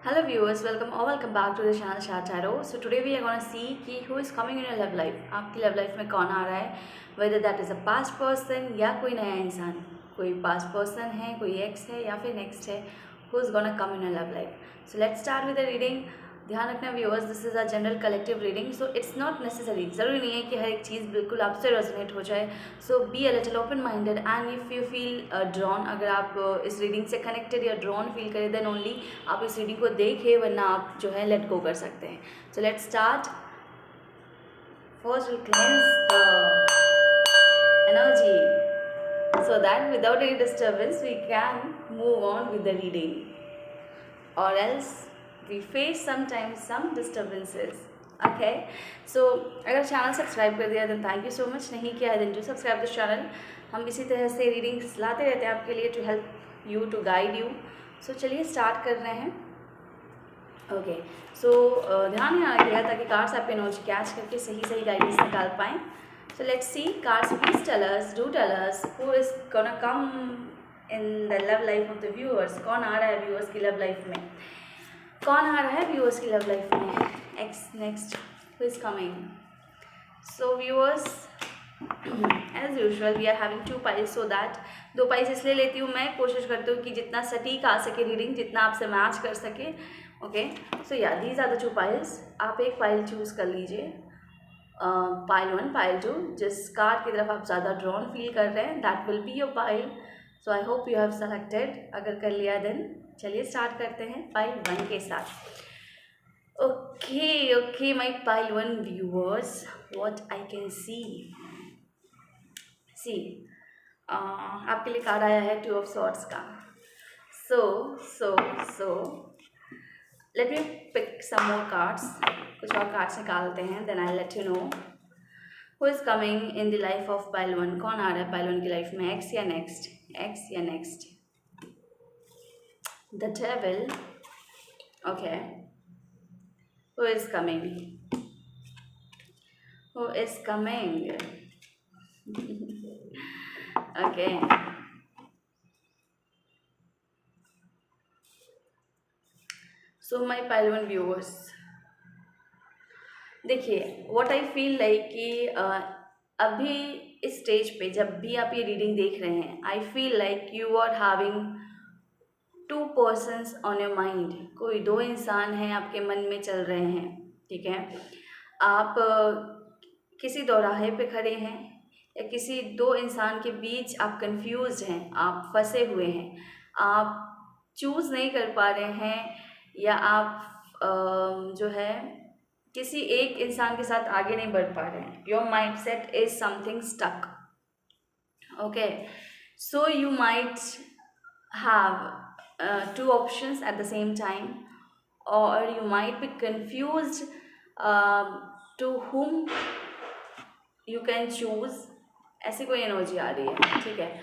Hello viewers, welcome or welcome back to the channel Shah Tarot. So today we are going to see कि who is coming in your love life. आपकी love life में कौन आ रहा है, whether that is a past person या कोई नया इंसान, कोई past person है, कोई ex है या फिर next है, who is gonna come in your love life. So let's start with the reading. ध्यान रखना viewers, this is a general collective reading, so it's not necessary, ज़रूरी नहीं है कि हर एक चीज़ बिल्कुल आपसे रेजोनेट हो जाए. So be a little open minded and if you feel drawn, अगर आप इस रीडिंग से कनेक्टेड या ड्रॉन फील करें देन ओनली आप इस रीडिंग को देखें, वरना आप जो है लेट गो कर सकते हैं. So let's start. First will cleanse the energy so that without any disturbance we can move on with the reading, or else we face sometimes some disturbances. Okay, so अगर channel subscribe कर दिया then thank you so much, नहीं किया है then do subscribe this channel. हम इसी तरह से रीडिंग्स लाते रहते हैं आपके लिए, to help you, to guide you. So चलिए स्टार्ट कर रहे हैं. ओके, सो ध्यान में आ गया ताकि कार्ड्स आपके एनर्जी कैच करके सही गाइडेंस निकाल पाएँ. So let's see, cards please tell us, do tell us who is gonna come in the love life of the viewers. कौन आ रहा है viewers की love life में, कौन आ रहा है viewers की love life में. Next who is coming. So viewers, as usual we are having two piles, so that दो piles इसलिए लेती हूँ, मैं कोशिश करती हूँ कि जितना सटीक आ सके रीडिंग, जितना आपसे मैच कर सके. Okay, so yeah these are the two piles. आप एक पाइल चूज़ कर लीजिए, पाइल 1, पाइल 2, जिस कार्ड की तरफ आप ज़्यादा ड्रॉन फील कर रहे हैं that will be your pile. So I hope you have selected. अगर कर लिया देन चलिए स्टार्ट करते हैं पाइल 1 के साथ. Okay my pile 1 viewers, what I can see आपके लिए कार्ड आया है 2 ऑफ सॉर्ड्स का. So let me pick some more cards. कुछ और कार्ड्स निकालते हैं, then I let you know who is coming in the life of pile 1. कौन आ रहा है पाइल 1 की लाइफ में, एक्स या नेक्स्ट, एक्स या next. The devil. Okay, who is coming, who is coming. Okay, so my pile 1 viewers, देखिए what I feel like कि अभी इस स्टेज पे जब भी आप ये रीडिंग देख रहे हैं, I feel like you are having 2 persons on your mind. कोई 2 इंसान हैं आपके मन में चल रहे हैं. ठीक है, आप किसी दौराहे पे खड़े हैं या किसी 2 इंसान के बीच आप कंफ्यूज हैं, आप फंसे हुए हैं, आप चूज़ नहीं कर पा रहे हैं, या आप जो है किसी एक इंसान के साथ आगे नहीं बढ़ पा रहे हैं. Your mind set is something stuck. Okay, so you might have 2 options at the same time, और you might be confused to whom you can choose. ऐसी कोई एनर्जी आ रही है. ठीक है,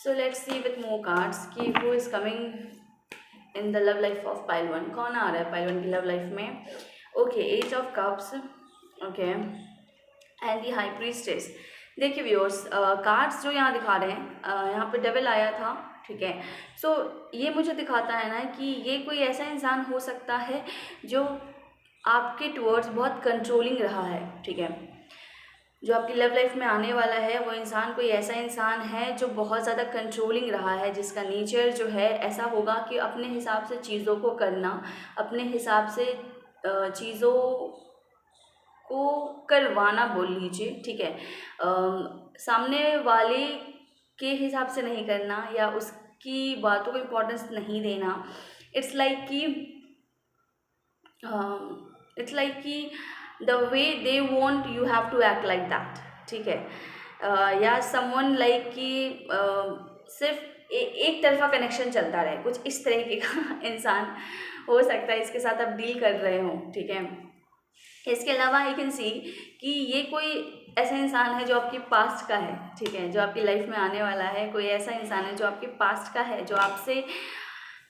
so let's see with more cards कि who is coming in the love life of pile 1. कौन आ रहा है पाइल 1 की लव लाइफ में. Okay, ace of cups. Okay, and the high priestess. देखिए व्यूअर्स, कार्ड्स जो यहाँ दिखा रहे हैं, यहाँ पे डेविल आया था. ठीक है, सो ये मुझे दिखाता है ना कि ये कोई ऐसा इंसान हो सकता है जो आपके टुवर्ड्स बहुत कंट्रोलिंग रहा है. ठीक है, जो आपकी लव लाइफ में आने वाला है वो इंसान कोई ऐसा इंसान है जो बहुत ज़्यादा कंट्रोलिंग रहा है, जिसका नेचर जो है ऐसा होगा कि अपने हिसाब से चीज़ों को करना, अपने हिसाब से चीज़ों को करवाना बोल लीजिए. ठीक है, सामने वाले के हिसाब से नहीं करना या उसकी बातों को इम्पोर्टेंस नहीं देना. इट्स लाइक कि the way they want you have to act like that. ठीक है, या समवन लाइक कि सिर्फ एक तरफा कनेक्शन चलता रहे, कुछ इस तरीके का इंसान हो सकता है इसके साथ आप डील कर रहे हो. ठीक है, इसके अलावा आई कैन सी कि ये कोई ऐसा इंसान है जो आपकी पास्ट का है. ठीक है, जो आपकी लाइफ में आने वाला है, कोई ऐसा इंसान है जो आपके पास्ट का है, जो आपसे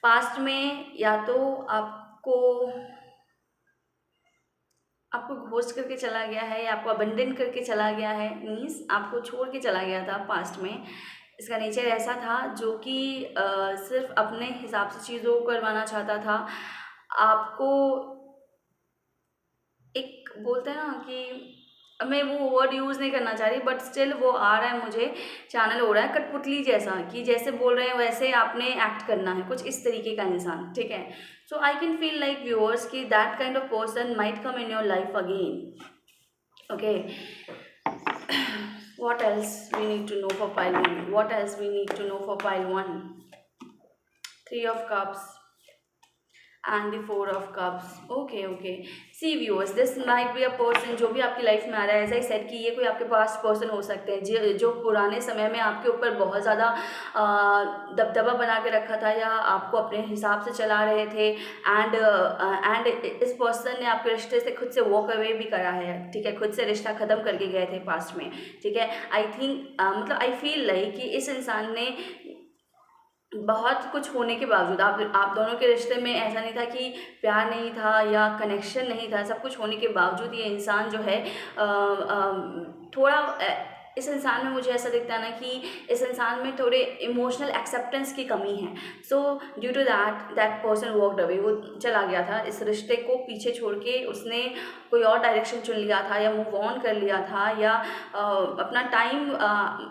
पास्ट में या तो आपको घोस्ट करके चला गया है, या आपको अबंडन करके चला गया है, मीन्स आपको छोड़ के चला गया था पास्ट में. इसका नेचर ऐसा था जो कि सिर्फ अपने हिसाब से चीज़ों को करवाना चाहता था, आपको एक बोलते हैं ना कि मैं वो वर्ड यूज़ नहीं करना चाह रही, बट स्टिल वो आ रहा है मुझे, चैनल हो रहा है कठपुतली जैसा, कि जैसे बोल रहे हैं वैसे आपने एक्ट करना है, कुछ इस तरीके का इंसान, ठीक है। So I can feel like viewers कि that kind of person might come in your life again, okay. What else we need to know for pile 1? What else we need to know for pile 1? Three of Cups and the Four of Cups. Okay. See viewers, this might be a person जो भी आपकी life में आ रहा है, ऐसा ही set कि ये कोई आपके पास पर्सन हो सकते हैं जो पुराने समय में आपके ऊपर बहुत ज़्यादा दबदबा बना के रखा था, या आपको अपने हिसाब से चला रहे थे, एंड इस पर्सन ने आपके रिश्ते से खुद से वॉक अवे भी करा है, ठीक है, खुद से रिश्ता ख़त्म करके गए थे पास्ट में, ठीक है। आई थिंक मतलब आई फील लाइक कि इस इंसान ने बहुत कुछ होने के बावजूद, आप दोनों के रिश्ते में ऐसा नहीं था कि प्यार नहीं था या कनेक्शन नहीं था, सब कुछ होने के बावजूद ये इंसान जो है थोड़ा इस इंसान में मुझे ऐसा दिखता है ना कि इस इंसान में थोड़े इमोशनल एक्सेप्टेंस की कमी है। So due to that person walked away, वो चला गया था, इस रिश्ते को पीछे छोड़ के उसने कोई और डायरेक्शन चुन लिया था, या मूव ऑन कर लिया था, या अपना time,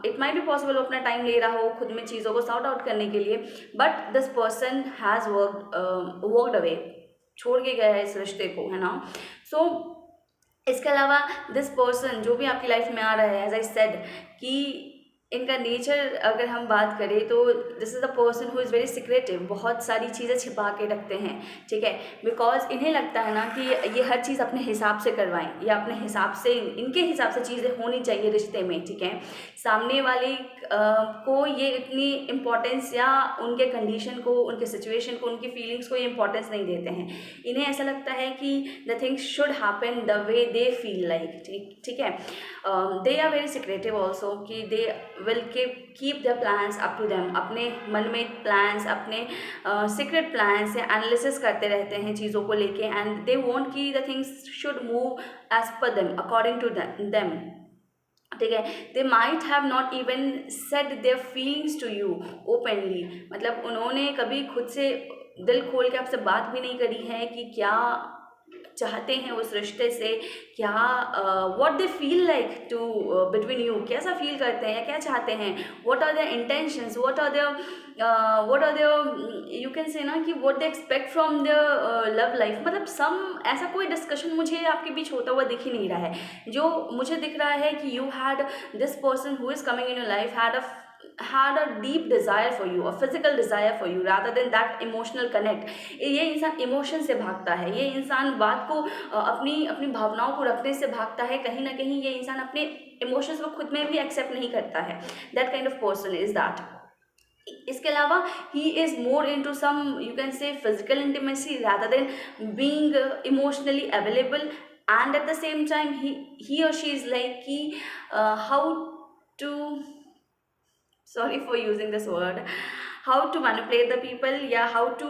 it might be possible अपना टाइम ले रहा हो खुद में चीज़ों को सॉर्ट आउट करने के लिए, but this person has walked away, छोड़ के गया है इस रिश्ते को, है ना। सो इसके अलावा दिस पर्सन जो भी आपकी लाइफ में आ रहा है, एज आई सेड कि इनका नेचर अगर हम बात करें तो this is a person who is very secretive, बहुत सारी चीज़ें छिपा के रखते हैं, ठीक है, बिकॉज इन्हें लगता है ना कि ये हर चीज़ अपने हिसाब से करवाएं, या अपने हिसाब से, इनके हिसाब से चीज़ें होनी चाहिए रिश्ते में, ठीक है। सामने वाले को ये इतनी इम्पोर्टेंस या उनके कंडीशन को, उनके सिचुएशन को, उनकी फीलिंग्स को ये इम्पोर्टेंस नहीं देते हैं। इन्हें ऐसा लगता है कि the things should happen the way they feel like, ठीक है। They are very secretive also, कि they will keep the plans up to them, अपने मन में प्लान्स, अपने सीक्रेट प्लान्स या एनालिसिस करते रहते हैं चीज़ों को लेके, एंड दे वांट कि the things should move as per them, according to them, ठीक है। They might have not even said their feelings to you openly, मतलब उन्होंने कभी खुद से दिल खोल के आपसे बात भी नहीं करी है कि क्या चाहते हैं उस रिश्ते से, क्या what they feel like to between you, कैसा फील करते हैं या क्या चाहते हैं, what are their intentions, what are their you can say ना कि what they expect from their love life. मतलब सम ऐसा कोई डिस्कशन मुझे आपके बीच होता हुआ दिख ही नहीं रहा है। जो मुझे दिख रहा है कि you had this person who is coming in your life had a deep desire for you, a physical desire for you, rather than that emotional connect। ये इंसान इमोशन से भागता है, ये इंसान बात को अपनी भावनाओं को रखने से भागता है, कहीं ना कहीं ये इंसान अपने इमोशंस को खुद में भी एक्सेप्ट नहीं करता है। That kind of person is that. इसके अलावा he is more into some you can say physical intimacy rather than being emotionally available, and at the same time he or she is like कि how to, sorry for using this word, how to manipulate the people, या how to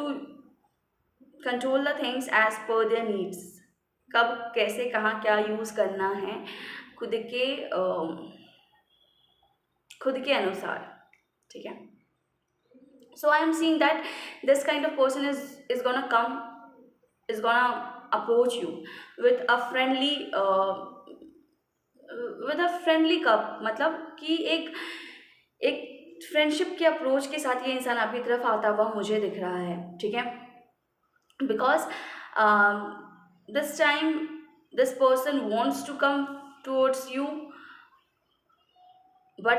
control the things as per their needs, कब कैसे कहाँ क्या use करना है खुद के अनुसार, ठीक है। So I am seeing that this kind of person is gonna come, is gonna approach you with a friendly cup, मतलब कि एक फ्रेंडशिप के अप्रोच के साथ ये इंसान आपकी तरफ आता हुआ मुझे दिख रहा है, ठीक है। Because this time this person wants to come towards you but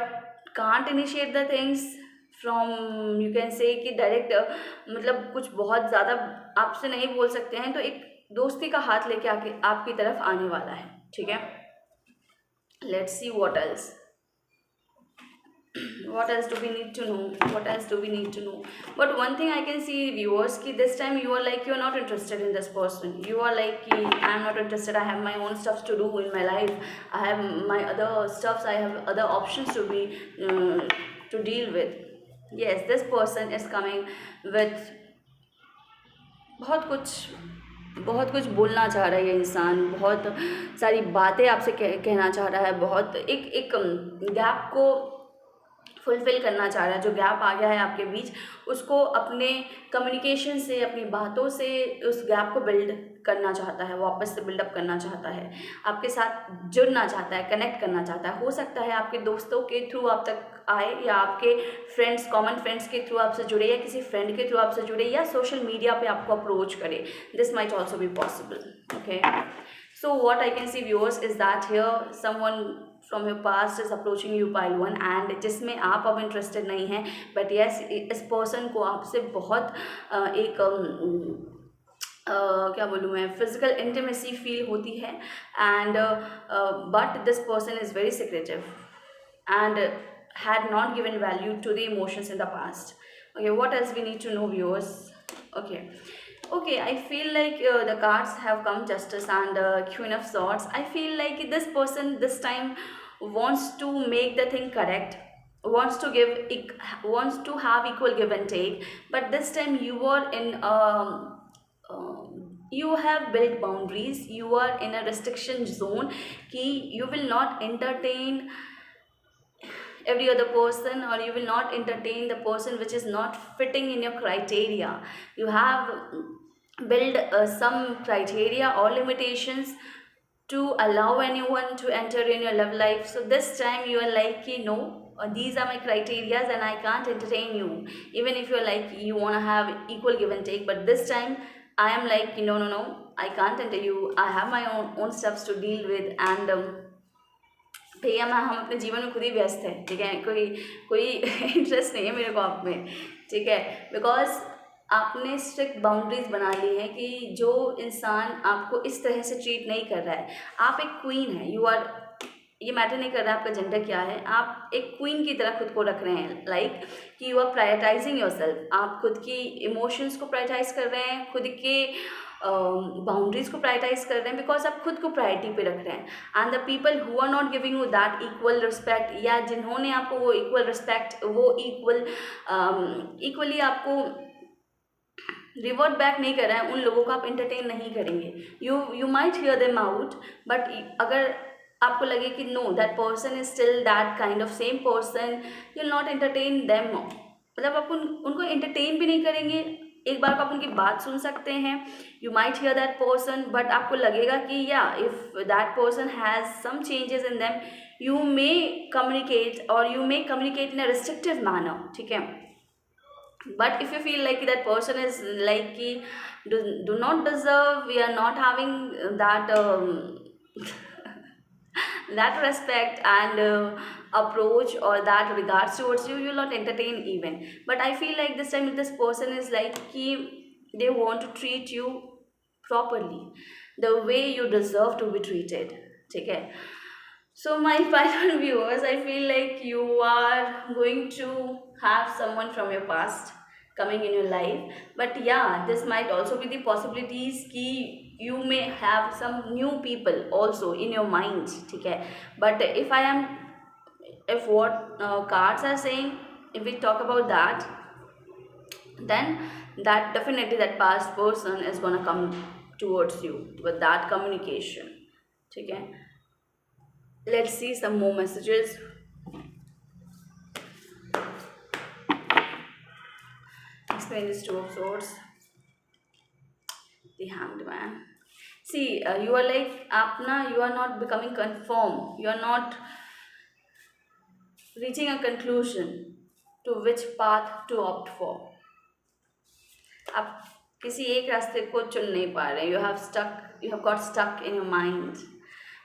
can't initiate the things from you can say कि डायरेक्ट, मतलब कुछ बहुत ज़्यादा आपसे नहीं बोल सकते हैं, तो एक दोस्ती का हाथ लेके आके आपकी तरफ आने वाला है, ठीक है। Let's see what else do we need to know? But one thing I can see viewers कि this time you are like you are not interested in this person, you are like कि I am not interested, I have my own stuff to do in my life, I have my other stuffs, I have other options to be to deal with। Yes, this person is coming with बहुत कुछ बोलना चाह रहा है ये इंसान, बहुत सारी बातें आपसे कहना चाह रहा है, बहुत एक गैप को फुलफ़िल करना चाह रहा है, जो गैप आ गया है आपके बीच, उसको अपने कम्युनिकेशन से, अपनी बातों से उस गैप को बिल्ड करना चाहता है, वापस से बिल्डअप करना चाहता है, आपके साथ जुड़ना चाहता है, कनेक्ट करना चाहता है। हो सकता है आपके दोस्तों के थ्रू आप तक आए, या आपके फ्रेंड्स, कॉमन फ्रेंड्स के थ्रू आपसे जुड़े, या किसी फ्रेंड के थ्रू आपसे जुड़े, या सोशल मीडिया पे आपको अप्रोच करे। This might also be possible. Okay, so what I can see viewers is that here someone from your past is approaching you pile one, and जिसमें आप अब इंटरेस्टेड नहीं हैं, बट यस इस person को आपसे बहुत एक क्या बोलूँ मैं, फिजिकल इंटीमेसी फील होती है, and but this person is very secretive and had not given value to the emotions in the past. Okay, what else we need to know, viewers? Okay, okay, I feel like the cards have come justice and queen of swords. I feel like this person this time wants to make the thing correct, wants to wants to have equal give and take, but this time you are in you have built boundaries, you are in a restriction zone कि you will not entertain every other person, or you will not entertain the person which is not fitting in your criteria. You have built some criteria or limitations to allow anyone to enter in your love life. So this time you are like, no, these are my criterias and I can't entertain you, even if you're like you want to have equal give and take. But this time I am like, no, no, no, I can't enter you, I have my own stuffs to deal with, and भैया मैं हम अपने जीवन में खुद ही व्यस्त है, ठीक है, कोई इंटरेस्ट नहीं है मेरे को आप में, ठीक है, बिकॉज आपने स्ट्रिक्ट बाउंड्रीज बना ली है कि जो इंसान आपको इस तरह से ट्रीट नहीं कर रहा है, आप एक क्वीन है, यू आर, ये मैटर नहीं कर रहा है आपका जेंडर क्या है, आप एक क्वीन की तरह खुद को रख रहे हैं, लाइक कि you are prioritising yourself, आप खुद की इमोशंस को प्रायोरिटाइज कर रहे हैं, खुद के बाउंड्रीज को प्रायोरिटाइज कर रहे हैं, बिकॉज आप खुद को प्रायोरिटी पे रख रहे हैं, and the people who are not giving you that equal respect, या जिन्होंने आपको वो इक्वल रिस्पेक्ट, वो इक्वली आपको रिवर्ट बैक नहीं कर रहा है, उन लोगों को आप इंटरटेन नहीं करेंगे। You might hear them out, but अगर आपको लगे कि know that person is still that kind of same person, you will not entertain them, मतलब आप उनको एंटरटेन भी नहीं करेंगे, एक बार को आप उनकी बात सुन सकते हैं, you might hear that person, but आपको लगेगा कि या if that person has some changes in them, you may communicate, और you may communicate in a restrictive manner, ठीक है, but if you feel like that person is like कि do not deserve, we are not having that that respect and approach, or that regards towards you, you will not entertain even. But I feel like this time this person is like ki they want to treat you properly, the way you deserve to be treated, okay? So my final viewers, I feel like you are going to have someone from your past coming in your life, but yeah, this might also be the possibilities ki you may have some new people also in your mind, ठीक है, but if what cards are saying, if we talk about that, then that definitely that past person is gonna come towards you with that communication, ठीक है. Let's see some more messages. Explain this Two of Swords, the Hanged Man. See, you are like, you are not becoming conform, you are not reaching a conclusion to which path to opt for. आप किसी एक रास्ते को चुन नहीं पा रहे, you have got stuck in your mind,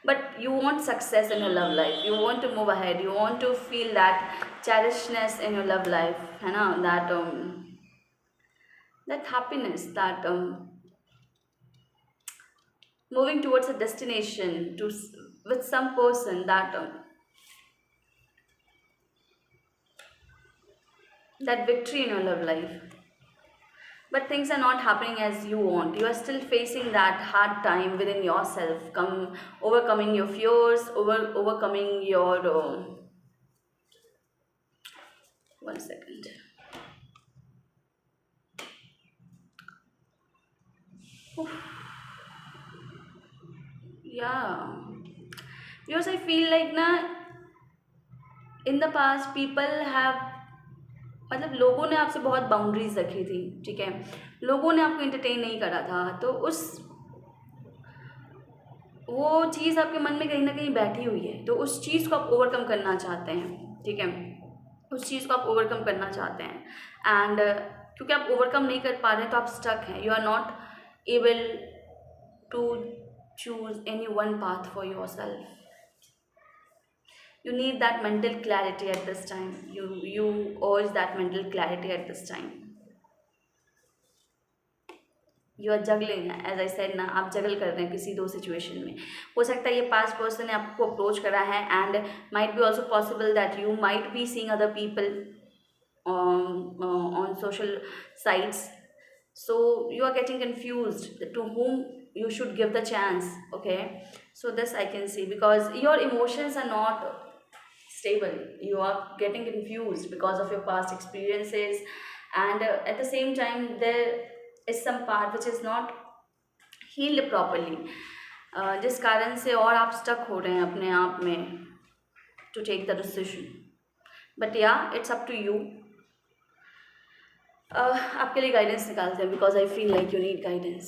but you want success in your love life, you want to move ahead, you want to feel that cherishedness in your love life, है ना, that happiness, that moving towards a destination with some person, that victory in your love life. But things are not happening as you want. You are still facing that hard time within yourself, overcoming your fears, overcoming your one second. Yeah, because I feel like in the past people have, मतलब लोगों ने आपसे बहुत boundaries रखी थी, ठीक है, लोगों ने आपको इंटरटेन नहीं करा था, तो वो चीज़ आपके मन में कहीं ना कहीं बैठी हुई है, तो उस चीज़ को आप ओवरकम करना चाहते हैं, ठीक है, उस चीज़ को आप ओवरकम करना चाहते हैं। एंड क्योंकि आप ओवरकम नहीं कर पा रहे हैं तो आप स्टक हैं, you are not able to choose any one path for yourself. You need that mental clarity at this time. You urge that mental clarity at this time. You are juggling, as I said ना, आप जगल कर रहे हैं किसी दो situation में। हो सकता है ये पास्ट पर्सन ने आपको अप्रोच करा है, and might be also possible that you might be seeing other people on social sites, so you are getting confused to whom you should give the chance. Okay, so this I can see, because your emotions are not stable, you are getting confused because of your past experiences, and at the same time there is some part which is not healed properly, जिस कारण से और आप stuck हो रहे हैं अपने आप में to take the decision. But yeah, it's up to you. आपके लिए गाइडेंस निकालते हैं, because I feel like you need guidance.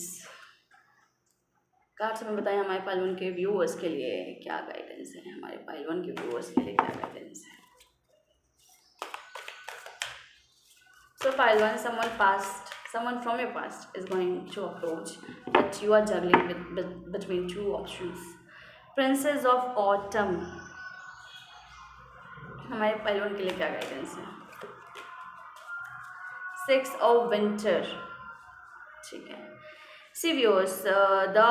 Card से मैं बताएं हमारे पाइल 1 के व्यूअर्स के लिए क्या गाइडेंस है, हमारे पाइल 1 के व्यूअर्स के लिए क्या गाइडेंस है। सो pile 1, someone from your past is going to approach, but you are juggling between two options. Princess of Autumn, हमारे पाइल 1 के लिए क्या गाइडेंस है। 6 of Winter, ठीक है। सी व्यूअर्स, द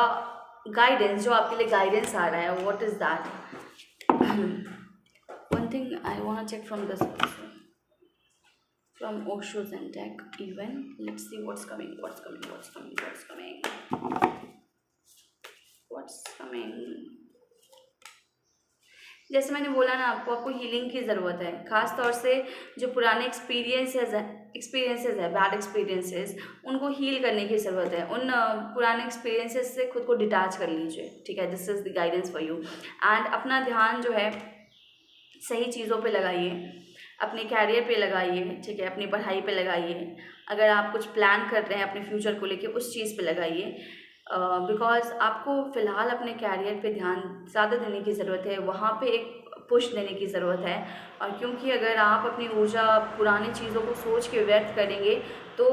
गाइडेंस जो आपके लिए गाइडेंस आ रहा है, what is that. One thing I want check from this person, from Osho zen tarot even, let's see what's coming, what's coming, what's coming, what's coming, what's coming. जैसे मैंने बोला ना आपको हीलिंग की ज़रूरत है, ख़ास तौर से जो पुराने एक्सपीरियंसेस है बैड एक्सपीरियंसेस, उनको हील करने की ज़रूरत है। उन पुराने एक्सपीरियंसेस से खुद को डिटैच कर लीजिए, ठीक है। This is the guidance for you. And अपना ध्यान जो है सही चीज़ों पे लगाइए, अपने कैरियर पे लगाइए, ठीक है, अपनी पढ़ाई पे लगाइए। अगर आप कुछ प्लान कर रहे हैं अपने फ्यूचर को लेके, उस चीज़ पे लगाइए, बिकॉज आपको फ़िलहाल अपने कैरियर पे ध्यान ज़्यादा देने की ज़रूरत है, वहाँ पे एक पुश देने की ज़रूरत है। और क्योंकि अगर आप अपनी ऊर्जा पुरानी चीज़ों को सोच के व्यर्थ करेंगे तो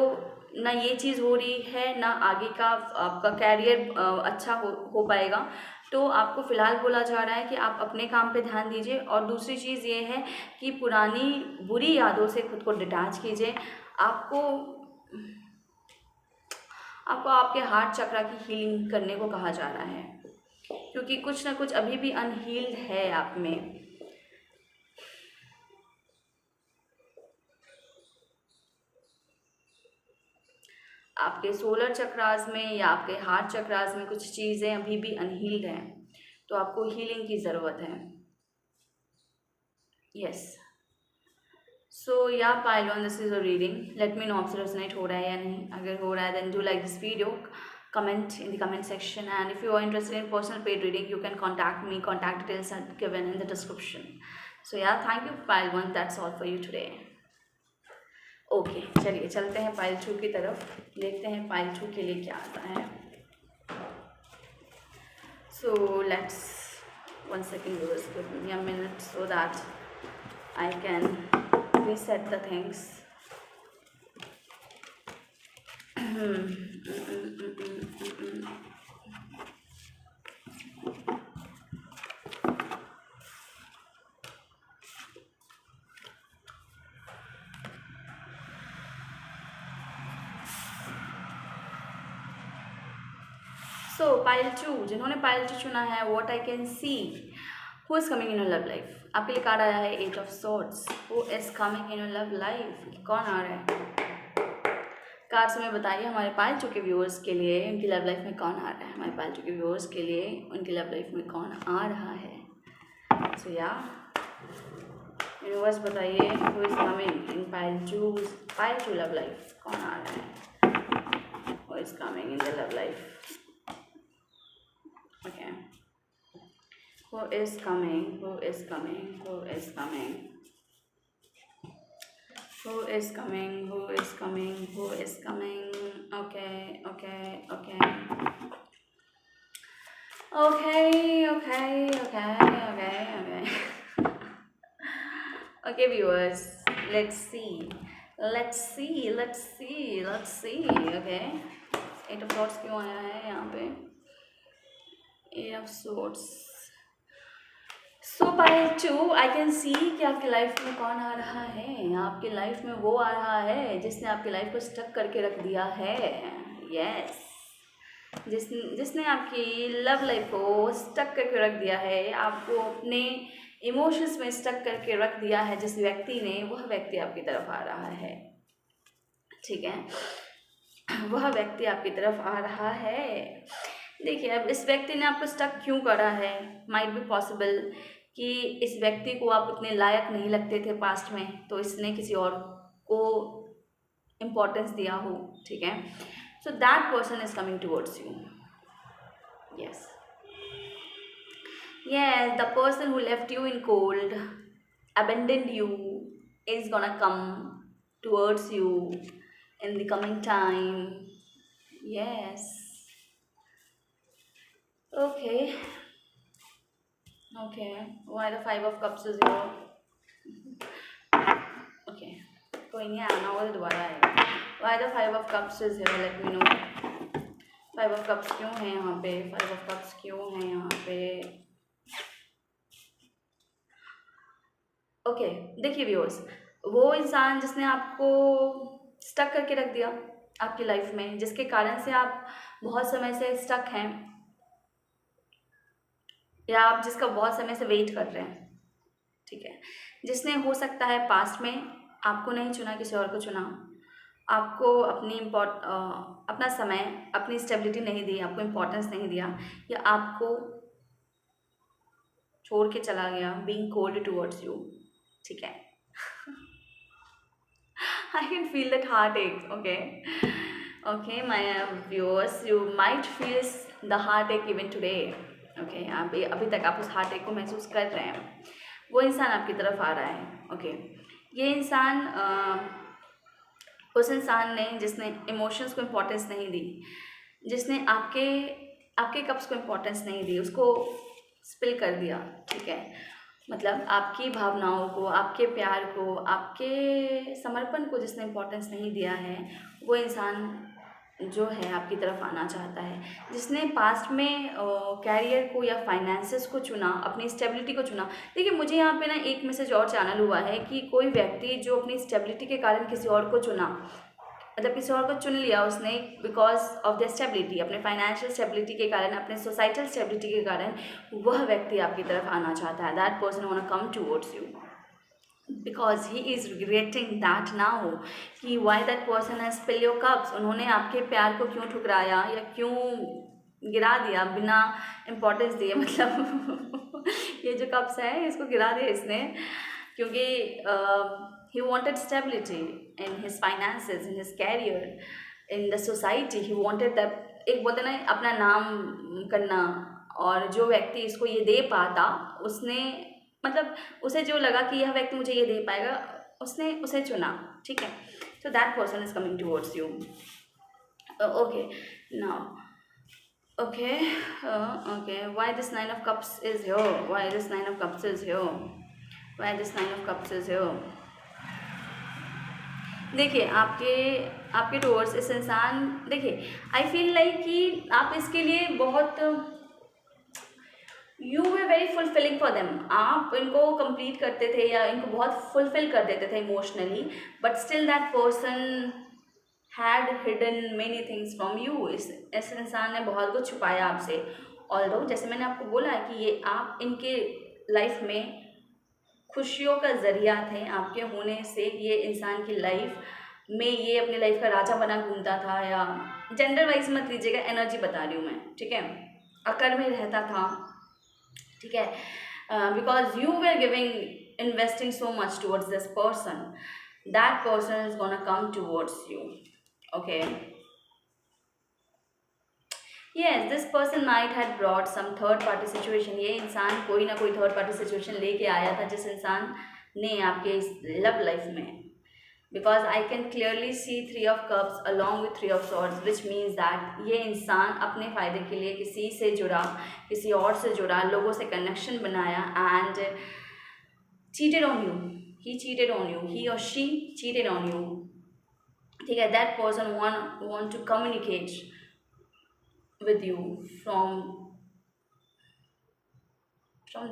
ना ये चीज़ हो रही है, ना आगे का आपका कैरियर अच्छा हो पाएगा। तो आपको फ़िलहाल बोला जा रहा है कि आप अपने काम पे ध्यान दीजिए। और दूसरी चीज़ ये है कि पुरानी बुरी यादों से खुद को डिटैच कीजिए। आपको आपके हार्ट चक्रा की हीलिंग करने को कहा जा रहा है, क्योंकि कुछ ना कुछ अभी भी अनहील्ड है आप में। आपके सोलर चक्रास में या आपके हार्ट चक्रास में कुछ चीज़ें अभी भी अनहील्ड हैं, तो आपको हीलिंग की ज़रूरत है। Yes, so yeah pile 1, this is a reading. Let me know आपसे रेजोनेट हो रहा है या नहीं। अगर हो रहा है then do like this video, comment in the comment section, and if you are interested in personal paid reading you can contact me. Contact details are given in the description. So yeah, thank you pile 1, that's all for you today. Okay, चलिए चलते हैं pile 2 की तरफ, देखते हैं pile 2 के लिए क्या आता है। So let's 1 second, viewers, give me a minute so that I can reset the things. So pile 2, जिन्होंने पाइल 2 चुना है, what I can see, who is coming in your love life. आपके लिए कार्ड आया है eight of swords. Who is coming in your love life, कौन आ रहा है कार्ड से? मैं बताइए हमारे पाइल 2 के व्यूअर्स के लिए उनकी लव लाइफ में कौन आ रहा है। हमारे पाइल 2 के व्यूअर्स के लिए उनकी लव लाइफ में कौन आ रहा है। सो या यूनिवर्स बताइए, who is coming in pile 2 love life, कौन आ रहा है, who is coming in the love life. Okay, who is coming, who is coming, who is coming? Who is coming? Who is coming? Who is coming? Okay, okay, okay. Okay, okay, okay, okay, okay. Okay, viewers, let's see. Let's see, let's see, let's see. Okay. Eight of Swords क्यों आया है यहाँ पे? Eight of Swords. So by 2 I can see कि आपकी life में कौन आ रहा है। आपकी लाइफ में वो आ रहा है जिसने आपकी लाइफ को स्टक करके रख दिया है। यस, जिसने आपकी लव लाइफ को स्टक करके रख दिया है, आपको अपने इमोशंस में स्टक करके रख दिया है। जिस व्यक्ति ने, वह व्यक्ति आपकी तरफ आ रहा है। ठीक है, वह व्यक्ति आपकी तरफ आ रहा है। देखिए, अब इस व्यक्ति ने आपको स्टक क्यों करा है? माइट बी पॉसिबल कि इस व्यक्ति को आप उतने लायक नहीं लगते थे पास्ट में, तो इसने किसी और को इम्पोर्टेंस दिया हो। ठीक है, so that person is coming towards you. Yes, yes, the person who left you in cold, abandoned you, is gonna come towards you in the coming time. Yes. Okay. Okay. Why the Five of Cups is here? Okay. कोई नहीं, आना होगा तो दोबारा आएगा। Why the Five of Cups is here? Let me know. Five of Cups क्यों है यहाँ पे? Five of Cups क्यों है यहाँ पे? ओके, देखिए व्यूअर्स, वो इंसान जिसने आपको स्टक करके रख दिया आपकी लाइफ में, जिसके कारण से आप बहुत समय से स्टक हैं, या आप जिसका बहुत समय से वेट कर रहे हैं। ठीक है, जिसने हो सकता है पास्ट में आपको नहीं चुना, किसी और को चुना, आपको अपनी अपना समय, अपनी स्टेबिलिटी नहीं दी, आपको इम्पोर्टेंस नहीं दिया, या आपको छोड़ के चला गया, बीइंग कोल्ड टुवर्ड्स यू। ठीक है, I can feel that heartache. Okay, my viewers, you might feel the heartache even today. Okay, अभी तक आप उस heartache को महसूस कर रहे हैं। वो इंसान आपकी तरफ आ रहा है। Okay, ये इंसान उस इंसान ने जिसने इमोशंस को इम्पोर्टेंस नहीं दी, जिसने आपके कप्स को इम्पोर्टेंस नहीं दी, उसको स्पिल कर दिया। ठीक है, मतलब आपकी भावनाओं को, आपके प्यार को, आपके समर्पण को जिसने इम्पोर्टेंस नहीं दिया है, वो इंसान जो है आपकी तरफ आना चाहता है। जिसने पास्ट में कैरियर को या फाइनेंसेस को चुना, अपनी स्टेबिलिटी को चुना। देखिए, मुझे यहाँ पे ना एक मैसेज और चैनल हुआ है कि कोई व्यक्ति जो अपनी स्टेबिलिटी के कारण किसी और को चुना, मतलब किसी और को चुन लिया उसने बिकॉज ऑफ द स्टेबिलिटी, अपने फाइनेंशियल स्टेबिलिटी के कारण, अपने सोसाइटल स्टेबिलिटी के कारण, वह व्यक्ति आपकी तरफ आना चाहता है। That person want to come towards you because he is regretting that now कि why that person has spill your cups. उन्होंने आपके प्यार को क्यों ठुकराया या क्यों गिरा दिया बिना इम्पोर्टेंस दिए। मतलब ये जो कप्स है इसको गिरा दिया इसने, क्योंकि he wanted stability in his finances, in his career, in the society. He wanted that, एक बोलते ना अपना नाम करना, और जो व्यक्ति इसको ये दे पाता, उसने मतलब उसे जो लगा कि यह व्यक्ति मुझे ये दे पाएगा, उसने उसे चुना। ठीक है, so that person is coming towards you. Okay, now okay, why this Nine of Cups is here? Why this Nine of Cups is here? Why this Nine of Cups is here? देखिए, आपके towards इस इंसान, देखिए आई feel like कि आप इसके लिए बहुत, you were very fulfilling for them. आप इनको कंप्लीट करते थे या इनको बहुत फुलफिल कर देते थे emotionally, but still that person had hidden many things from you. इस इंसान ने बहुत कुछ छुपाया आपसे। ऑल्दो जैसे मैंने आपको बोला है कि ये आप इनके लाइफ में खुशियों का ज़रिया थे। आपके होने से ये इंसान की लाइफ में ये अपनी लाइफ का राजा बना घूमता था, या जेंडर वाइज मत लीजिएगा, एनर्जी बता रही हूँ मैं। ठीक है, अकर में रहता था। ठीक है, because you were giving, investing so much towards this person, that person is gonna come towards you. Okay, yes, this person might had brought some third party situation. ये इंसान कोई ना कोई थर्ड पार्टी सिचुएशन लेके आया था, जिस इंसान ने आपके इस लव लाइफ में because I can clearly see 3 of Cups along with 3 of Swords, which means that ये इंसान अपने फ़ायदे के लिए किसी से जुड़ा, किसी और से जुड़ा, लोगों से कनेक्शन बनाया and cheated on you. He cheated on you. He or she cheated on you. ठीक है, that person want to communicate with you from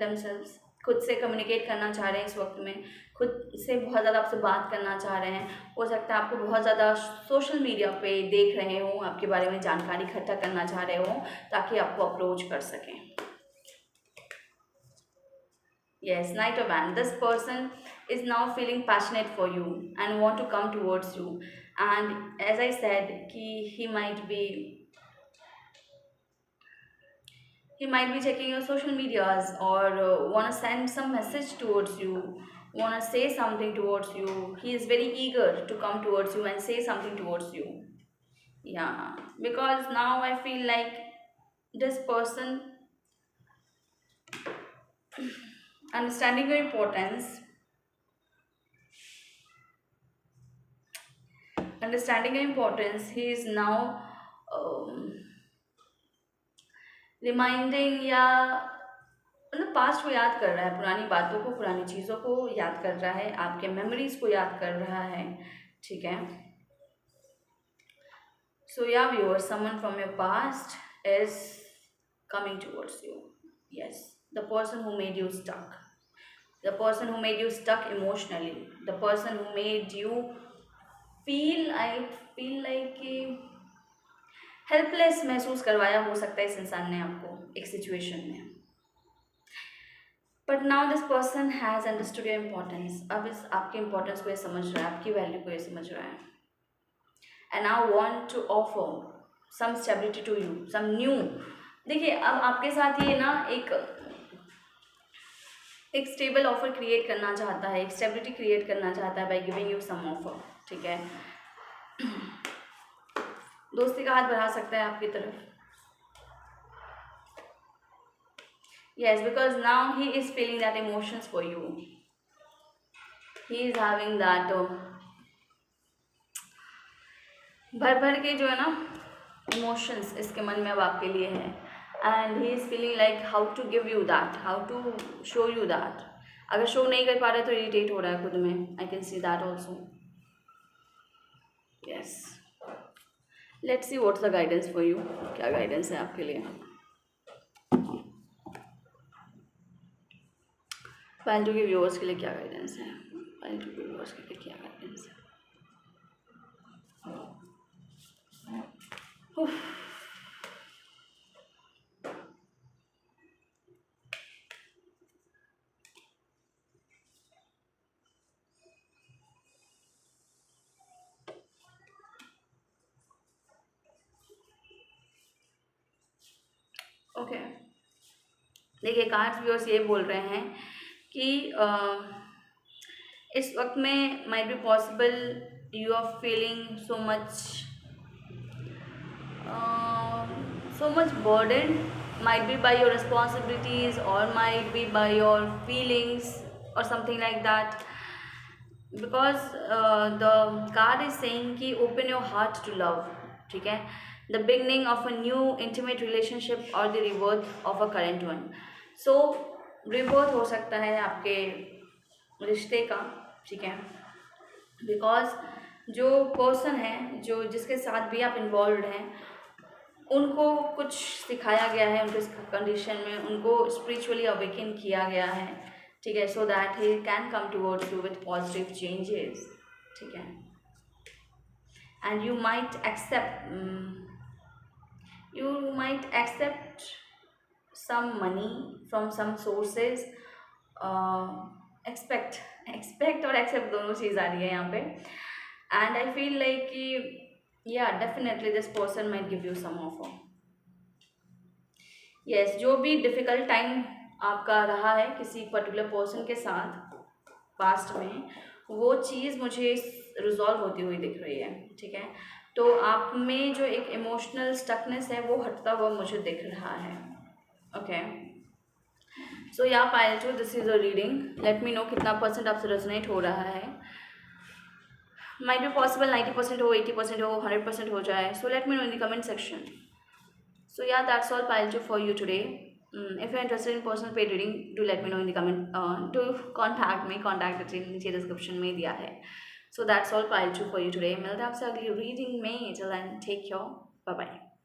themselves. खुद से कम्युनिकेट करना चाह रहे हैं इस वक्त में, खुद से बहुत ज़्यादा आपसे बात करना चाह रहे हैं. हो सकता है आपको बहुत ज़्यादा सोशल मीडिया पे देख रहे हो, आपके बारे में जानकारी इकट्ठा करना चाह रहे हो ताकि आपको अप्रोच कर सकें. Yes, Knight of Wands. This person is now feeling passionate for you and want to come towards you. And as I said, he might be checking your social medias or want to send some message towards you, want to say something towards you. He is very eager to come towards you and say something towards you. Yeah, because now I feel like this person understanding your importance, he is now reminding या मतलब past को याद कर रहा है, पुरानी बातों को, पुरानी चीज़ों को याद कर रहा है, आपके मेमोरीज को याद कर रहा है. ठीक है. So yeah viewers, someone from your past is coming towards you. Yes, the person who made you stuck, the person who made you stuck emotionally, the person who made you feel like helpless महसूस करवाया हो सकता है इस इंसान ने आपको एक सिचुएशन में. But now this person has understood your importance. अब इस आपके इम्पोर्टेंस को ये समझ रहा है, आपकी वैल्यू को ये समझ रहा है. And now want to offer some stability to you, some new. देखिए, अब आपके साथ ये ना एक स्टेबल ऑफर क्रिएट करना चाहता है, एक स्टेबिलिटी क्रिएट करना चाहता है by giving you some offer. ठीक है. दोस्ती का हाथ बढ़ा सकता है आपकी तरफ. Yes, because now he is feeling that emotions for you. He is having that भर के जो है ना इमोशंस इसके मन में अब आपके लिए है. And he is feeling like how to give you that, how to show you that. अगर शो नहीं कर पा रहे तो इरिटेट हो रहा है खुद में. आई can see that also. Yes, let's see what's the guidance for you. क्या गाइडेंस है आपके लिए. फाइल टू के व्यूअर्स के लिए क्या गाइडेंस है. फाइल टू के व्यूअर्स के लिए क्या गाइडेंस है. ओके, देखिए, कार्ड्स व्यूअर्स ये बोल रहे हैं कि इस वक्त में might be possible you are feeling so much burden, might be by your responsibilities or might be by your feelings or something like that, because the card is saying कि open your heart to love. ठीक है. The beginning of a new intimate relationship or the rebirth of a current one. So rebirth हो सकता है आपके रिश्ते का. ठीक है. बिकॉज जो पर्सन है, जो जिसके साथ भी आप इन्वॉल्व हैं, उनको कुछ सिखाया गया है, उनको इस कंडीशन में उनको स्पिरिचुअली अवेकन किया गया है. ठीक है. So that he can come towards you with positive changes. ठीक है. And you might accept some money from some sources. Expect और एक्सेप्ट दोनों चीज़ आ रही है यहाँ पे. एंड आई फील लाइक कि yeah definitely this person might give you some offer. Yes, जो भी डिफ़िकल्ट टाइम आपका रहा है किसी पर्टिकुलर पर्सन के साथ पास्ट में, वो चीज़ मुझे रिजॉल्व होती हुई दिख रही है. ठीक है. तो आप में जो एक इमोशनल स्टकनेस है वो हटता हुआ मुझे दिख रहा है. ओके. सो या pile two, this is a reading. Let me know कितना % आपसे रेजोनेट हो रहा है. Might be possible 90% हो, 80% हो, 100% हो जाए. So let me know in the comment section. So yeah, that's all Pailju for you today. If you're interested in personal paid reading, do let me know in the comment. Do contact me. Contact detail नीचे description में दिया है. So that's all Pailju for you today. मिलते हैं आपसे अगली reading में. Till then, take care. Bye bye.